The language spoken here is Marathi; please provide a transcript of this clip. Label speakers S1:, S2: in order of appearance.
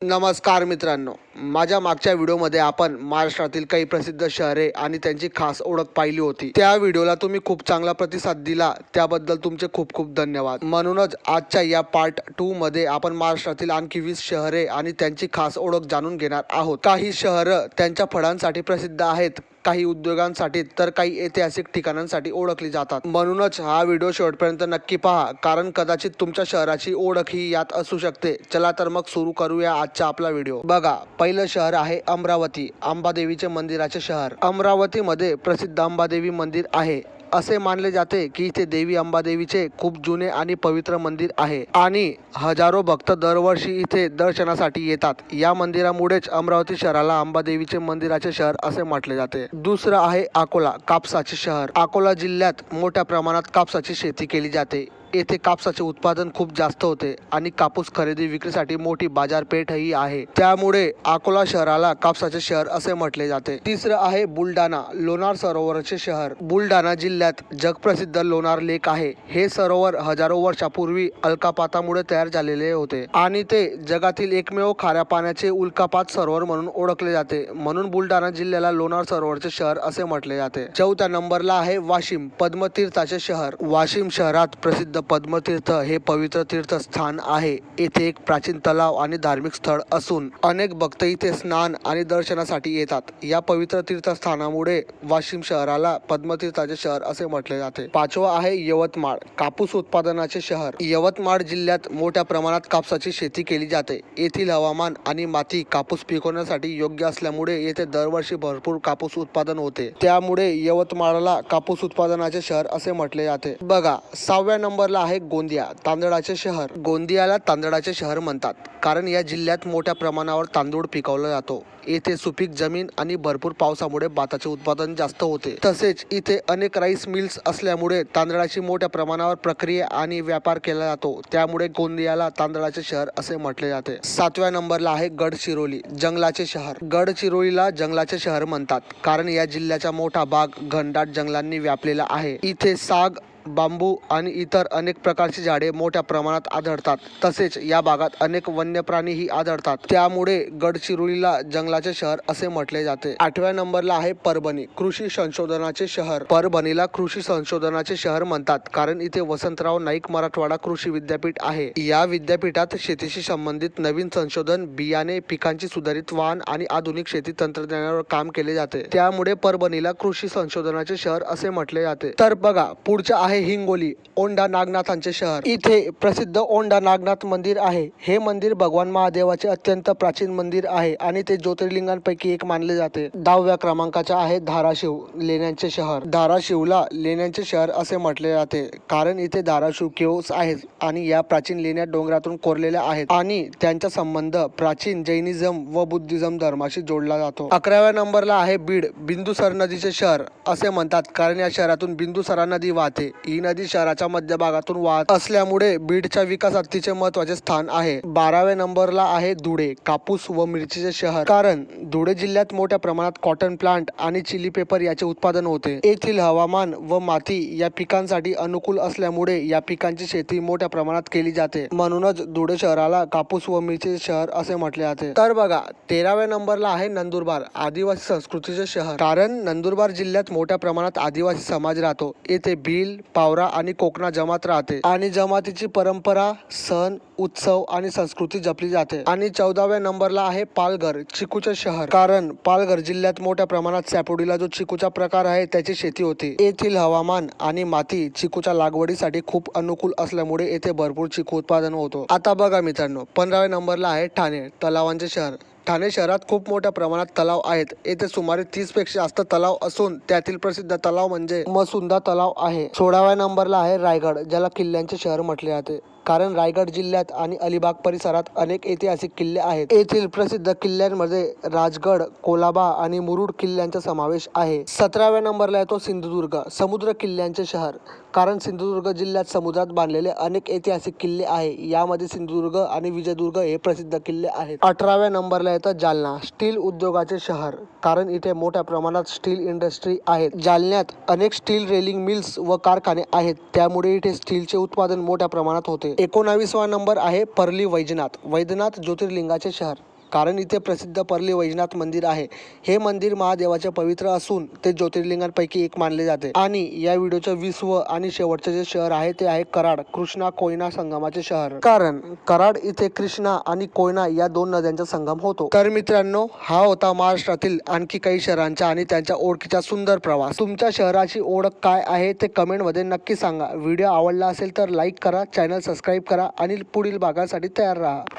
S1: नमस्कार मित्रांनो, माझ्या मागच्या व्हिडिओमध्ये आपण महाराष्ट्रातील काही प्रसिद्ध शहरे आणि त्यांची खास ओळख पाहिली होती. त्या व्हिडिओला तुम्ही खूप चांगला प्रतिसाद दिला, त्याबद्दल तुमचे खूप खूप धन्यवाद. म्हणूनच आजच्या या पार्ट 2 मध्ये आपण महाराष्ट्रातील आणखी 20 शहरे आणि त्यांची खास ओळख जाणून घेणार आहोत. काही शहरं त्यांच्या फळांसाठी प्रसिद्ध आहेत, काही उद्योगांसाठी तर काही ऐतिहासिक ठिकाणांसाठी ओळखली जातात. म्हणूनच हा व्हिडिओ शेवटपर्यंत नक्की पहा, कारण कदाचित तुमच्या शहराची ओळख ही यात असू शकते. चला तर मग सुरू करूया आजचा आपला व्हिडिओ. बघा, पहिलं शहर आहे अमरावती, अंबादेवीचे मंदिराचे शहर. अमरावतीमध्ये प्रसिद्ध अंबादेवी मंदिर आहे. असे मानले जाते की इथे देवी अंबादेवीचे खूप जुने आणि पवित्र मंदिर आहे आणि हजारो भक्त दरवर्षी इथे दर्शनासाठी येतात. या मंदिरामुळेच अमरावती शहराला अंबादेवीचे मंदिराचे शहर असे म्हटले जाते. दुसरं आहे अकोला, कापसाचे शहर. अकोला जिल्ह्यात मोठ्या प्रमाणात कापसाची शेती केली जाते. येथे कापसाचे उत्पादन खूप जास्त होते आणि कापूस खरेदी विक्रीसाठी मोठी बाजारपेठही आहे. त्यामुळे अकोला शहराला कापसाचे शहर असे म्हटले जाते. तिसरं आहे बुलढाणा, लोणार सरोवराचे शहर. बुलढाणा जिल्ह्यात जगप्रसिद्ध लोणार लेक आहे. हे सरोवर हजारो वर्षापूर्वी उल्कापातामुळे तयार झालेले होते आणि ते जगातील एकमेव खाऱ्या पाण्याचे उल्कापात सरोवर म्हणून ओळखले जाते. म्हणून बुलढाणा जिल्ह्याला लोणार सरोवरचे शहर असे म्हटले जाते. चौथ्या नंबरला आहे वाशिम, पद्मतीर्थाचे शहर. वाशिम शहरात प्रसिद्ध पद्मतीर्थ हे पवित्र तीर्थस्थान आहे. येथे एक प्राचीन तलाव आणि धार्मिक स्थळ असून अनेक भक्त इथे स्नान आणि दर्शनासाठी येतात. या पवित्र तीर्थस्थानामुळे वाशिम शहराला पद्मतीर्थाचे शहर असे म्हटले जाते. पाचवा आहे यवतमाळ, कापूस उत्पादनाचे शहर. यवतमाळ जिल्ह्यात मोठ्या प्रमाणात कापसाची शेती केली जाते. येथील हवामान आणि माती कापूस पिकवण्यासाठी योग्य असल्यामुळे येथे दरवर्षी भरपूर कापूस उत्पादन होते. त्यामुळे यवतमाळला कापूस उत्पादनाचे शहर असे म्हटले जाते. बघा, 6व्या नंबर आहे गोंदिया, तांदळाचे शहर. गोंदियाला तांदळाचे शहर म्हणतात कारण या जिल्ह्यात मोठ्या प्रमाणावर तांदूळ पिकवला जातो. येथे सुपीक जमीन आणि भरपूर पावसामुळे भाताचे उत्पादन जास्त होते. तसेच इथे अनेक राईस मिल्स असल्यामुळे तांदळाची मोठ्या प्रमाणावर प्रक्रिया आणि व्यापार केला जातो. त्यामुळे गोंदियाला तांदळाचे शहर असे म्हटले जाते. 7व्या नंबरला आहे गडचिरोली, जंगलाचे शहर. गडचिरोलीला जंगलाचे शहर म्हणतात कारण या जिल्ह्याचा मोठा भाग घनदाट जंगलांनी व्यापलेला आहे. इथे साग, बांबू आणि इतर अनेक प्रकारची झाडे मोठ्या प्रमाणात आढळतात. तसेच या भागात अनेक वन्य प्राणीही आढळतात. त्यामुळे गडचिरोलीला जंगलाचे शहर असे म्हटले जाते. 8व्या नंबरला आहे परभणी, कृषी संशोधनाचे शहर. परभणीला कृषी संशोधनाचे शहर म्हणतात कारण इथे वसंतराव नाईक मराठवाडा कृषी विद्यापीठ आहे. या विद्यापीठात शेतीशी संबंधित नवीन संशोधन, बियाणे, पिकांची सुधारित वाहन आणि आधुनिक शेती तंत्रज्ञानावर काम केले जाते. त्यामुळे परभणीला कृषी संशोधनाचे शहर असे म्हटले जाते. तर बघा, पुढच्या आहे हिंगोली, औंढा नागनाथांचे शहर. इथे प्रसिद्ध औंढा नागनाथ मंदिर आहे. हे मंदिर भगवान महादेवाचे अत्यंत प्राचीन मंदिर आहे आणि ते ज्योतिर्लिंगांपैकी एक मानले जाते. 10व्या क्रमांकाचे आहे धाराशिव, लेण्यांचे शहर. धाराशिवला लेण्यांचे शहर असे म्हटले जाते कारण इथे धाराशिव केव्स आहेत आणि या प्राचीन लेण्या डोंगरातून कोरलेल्या आहेत आणि त्यांचा संबंध प्राचीन जैनिझम व बुद्धिझम धर्माशी जोडला जातो. 11व्या नंबरला आहे बीड, बिंदुसर नदीचे शहर असे म्हणतात कारण या शहरातून बिंदुसरा नदी वाहते. ही नदी शहराच्या मध्यभागातून वाहत असल्यामुळे बीडच्या विकासात तिचे महत्त्वाचे स्थान आहे. 12व्या नंबरला आहे धुळे, कापूस व मिरचीचे शहर. कारण धुळे जिल्ह्यात मोठ्या प्रमाणात कॉटन प्लांट आणि चिली पेपर याचे उत्पादन होते. येथील हवामान व माती या पिकांसाठी अनुकूल असल्यामुळे या पिकांची शेती मोठ्या प्रमाणात केली जाते. म्हणूनच धुळे शहराला कापूस व मिरचीचे शहर असे म्हटले जाते. तर बघा, 13व्या नंबरला आहे नंदुरबार, आदिवासी संस्कृतीचे शहर. कारण नंदुरबार जिल्ह्यात मोठ्या प्रमाणात आदिवासी समाज राहतो. येथे भील, पावरा आणि कोकणा जमात राहते आणि जमातीची परंपरा, सण, उत्सव आणि संस्कृती जपली जाते. आणि 14व्या नंबरला आहे पालघर, चिकूचे शहर. कारण पालघर जिल्ह्यात मोठ्या प्रमाणात सॅपोडीला जो चिकूचा प्रकार आहे त्याची शेती होते. येथील हवामान आणि माती चिकूच्या लागवडीसाठी खूप अनुकूल असल्यामुळे येथे भरपूर चिकू उत्पादन होतो. आता बघा मित्रांनो, 15व्या नंबरला आहे ठाणे, तलावांचे शहर. ठाणे शहरात खूप मोठ्या प्रमाणात तलाव आहेत. येथे सुमारे 30 पेक्षा जास्त तलाव असून त्यातील प्रसिद्ध तलाव म्हणजे मसुंदा तलाव आहे. 16व्या नंबरला आहे रायगड, ज्याला किल्ल्यांचे शहर म्हटले जाते कारण रायगड जिल्ह्यात आणि अलिबाग परिसरात अनेक ऐतिहासिक किल्ले आहेत. येथील प्रसिद्ध किल्ल्यांमध्ये राजगड, कोलाबा आणि मुरुड किल्ल्यांचा समावेश आहे. 17व्या नंबरला येतो सिंधुदुर्ग, समुद्र किल्ल्यांचे शहर. कारण सिंधुदुर्ग जिल्ह्यात समुद्रात बांधलेले अनेक ऐतिहासिक किल्ले आहे. यामध्ये सिंधुदुर्ग आणि विजयदुर्ग हे प्रसिद्ध किल्ले आहेत. 18व्या नंबरला येतं जालना, स्टील उद्योगाचे शहर. कारण इथे मोठ्या प्रमाणात स्टील इंडस्ट्री आहेत. जालन्यात अनेक स्टील रेलिंग मिल्स व कारखाने आहेत. त्यामुळे इथे स्टीलचे उत्पादन मोठ्या प्रमाणात होते. 19वा नंबर आहे परली वैजनाथ, वैद्यनाथ ज्योतिर्लिंगाचे शहर. कारण इथे प्रसिद्ध पर्ली वैजनाथ मंदिर आहे. हे मंदिर महादेवाचे पवित्र असून ते ज्योतिर्लिंगांपैकी एक मानले जाते. आणि या व्हिडिओचं 20वं आणि शेवटचे जे शहर आहे ते आहे कराड, कृष्णा कोयना संगमाचे शहर. कारण कराड इथे कृष्णा आणि कोयना या दोन नद्यांचा संगम होतो. तर मित्रांनो, हा होता महाराष्ट्रातील आणखी काही शहरांचा आणि त्यांच्या ओळखीचा सुंदर प्रवास. तुमच्या शहराची ओळख काय आहे ते कमेंटमध्ये नक्की सांगा. व्हिडिओ आवडला असेल तर लाईक करा, चॅनल सबस्क्राईब करा आणि पुढील भागासाठी तयार राहा.